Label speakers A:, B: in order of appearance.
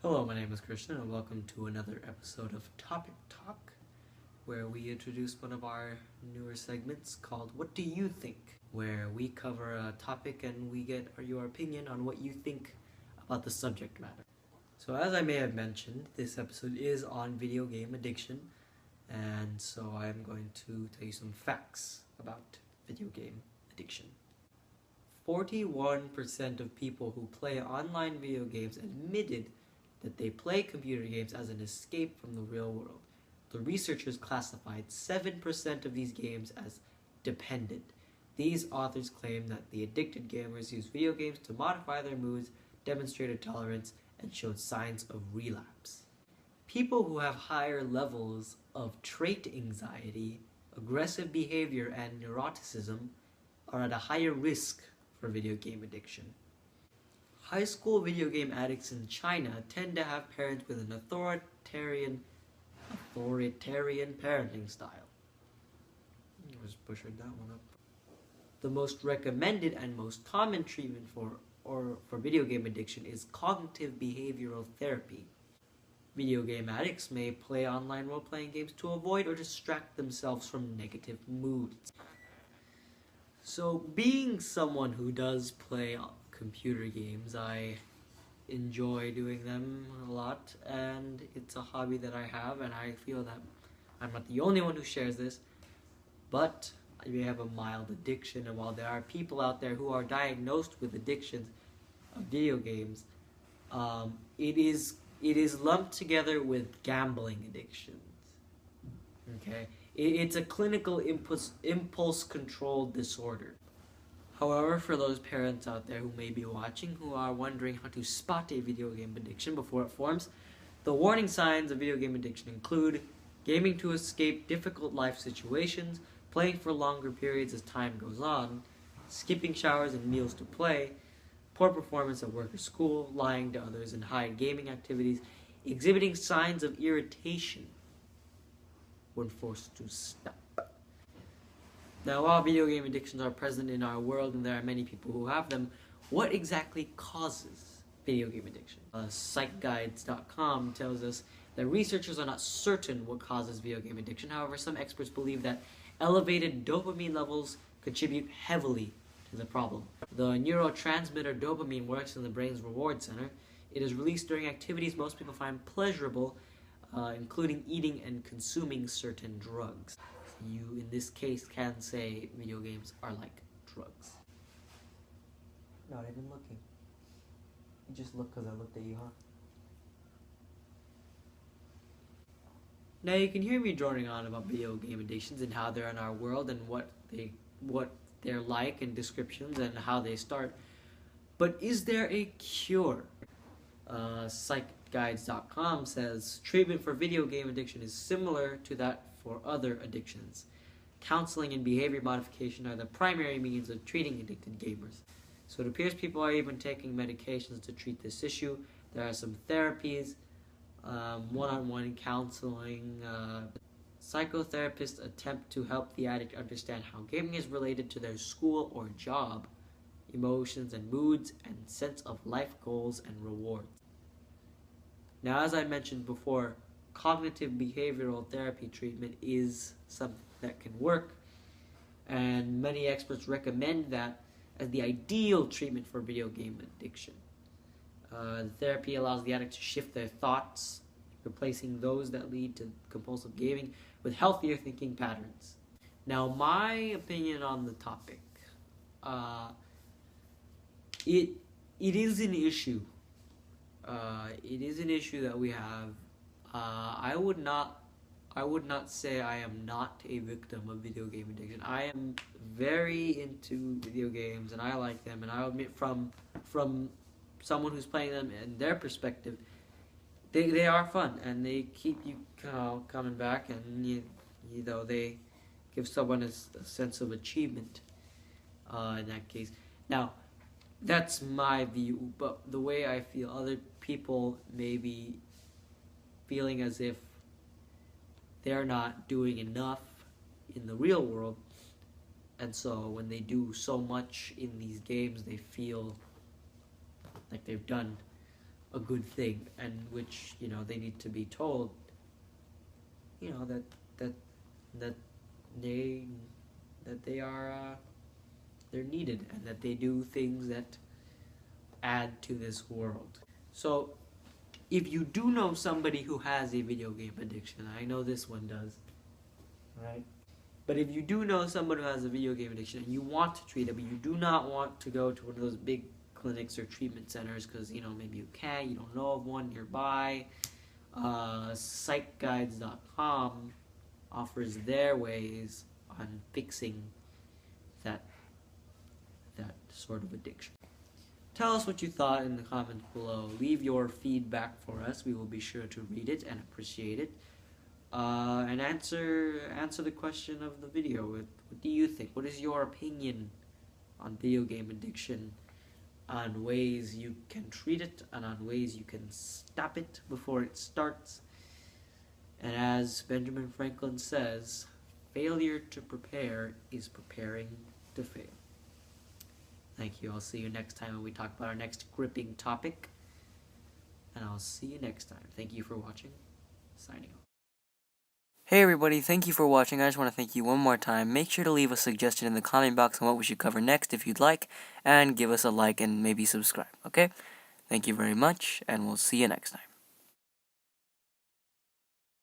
A: Hello, my name is Christian, and welcome to another episode of Topic Talk, where we introduce one of our newer segments called What Do You Think?, where we cover a topic and we get your opinion on what you think about the subject matter. So as I may have mentioned, this episode is on video game addiction, and so I'm going to tell you some facts about video game addiction. 41% of people who play online video games admitted that they play computer games as an escape from the real world. The researchers classified 7% of these games as dependent. These authors claim that the addicted gamers use video games to modify their moods, demonstrated tolerance, and showed signs of relapse. People who have higher levels of trait anxiety, aggressive behavior, and neuroticism are at a higher risk for video game addiction. High school video game addicts in China tend to have parents with an authoritarian parenting style. I just butchered that one up. The most recommended and most common treatment for video game addiction is cognitive behavioral therapy. Video game addicts may play online role-playing games to avoid or distract themselves from negative moods. So, being someone who does play computer games, I enjoy doing them a lot, and it's a hobby that I have, and I feel that I'm not the only one who shares this, but I may have a mild addiction, and while there are people out there who are diagnosed with addictions of video games, it is lumped together with gambling addictions. Okay? It's a clinical impulse control disorder. However, for those parents out there who may be watching who are wondering how to spot a video game addiction before it forms, the warning signs of video game addiction include gaming to escape difficult life situations, playing for longer periods as time goes on, skipping showers and meals to play, poor performance at work or school, lying to others and hide gaming activities, exhibiting signs of irritation when forced to stop. Now, while video game addictions are present in our world and there are many people who have them, what exactly causes video game addiction? Psychguides.com tells us that researchers are not certain what causes video game addiction. However, some experts believe that elevated dopamine levels contribute heavily to the problem. The neurotransmitter dopamine works in the brain's reward center. It is released during activities most people find pleasurable, including eating and consuming certain drugs. You, in this case, can say video games are like drugs. Not even looking. You just look because I looked at you, huh? Now you can hear me droning on about video game addictions and how they're in our world and what they're like and descriptions and how they start. But is there a cure? Psychguides.com says treatment for video game addiction is similar to that for other addictions. Counseling and behavior modification are the primary means of treating addicted gamers. So it appears people are even taking medications to treat this issue. There are some therapies, one-on-one counseling. Psychotherapists attempt to help the addict understand how gaming is related to their school or job, emotions and moods, and sense of life goals and rewards. Now, as I mentioned before, cognitive behavioral therapy treatment is something that can work, and many experts recommend that as the ideal treatment for video game addiction. The therapy allows the addict to shift their thoughts, replacing those that lead to compulsive gaming with healthier thinking patterns. Now, my opinion on the topic, it is an issue. It is an issue that we have. I would not say I am not a victim of video game addiction. I am very into video games and I like them, and I'll admit from someone who's playing them and their perspective, they are fun and they keep you coming back, and they give someone a sense of achievement in that case. Now, that's my view, but the way I feel, other people may be feeling as if they're not doing enough in the real world, and so when they do so much in these games, they feel like they've done a good thing, and which, you know, they need to be told, you know, that that they are they're needed, and that they do things that add to this world. So if you do know somebody who has a video game addiction, I know this one does, right? But if you do know someone who has a video game addiction and you want to treat it, but you do not want to go to one of those big clinics or treatment centers because, you know, maybe you can't, you don't know of one nearby, psychguides.com offers their ways on fixing that sort of addiction. Tell us what you thought in the comments below. Leave your feedback for us. We will be sure to read it and appreciate it. And answer the question of the video. What do you think? What is your opinion on video game addiction? On ways you can treat it, and on ways you can stop it before it starts. And as Benjamin Franklin says, failure to prepare is preparing to fail. Thank you. I'll see you next time when we talk about our next gripping topic. And I'll see you next time. Thank you for watching. Signing off. Hey everybody, thank you for watching. I just want to thank you one more time. Make sure to leave a suggestion in the comment box on what we should cover next if you'd like, and give us a like and maybe subscribe, okay? Thank you very much, and we'll see you next time.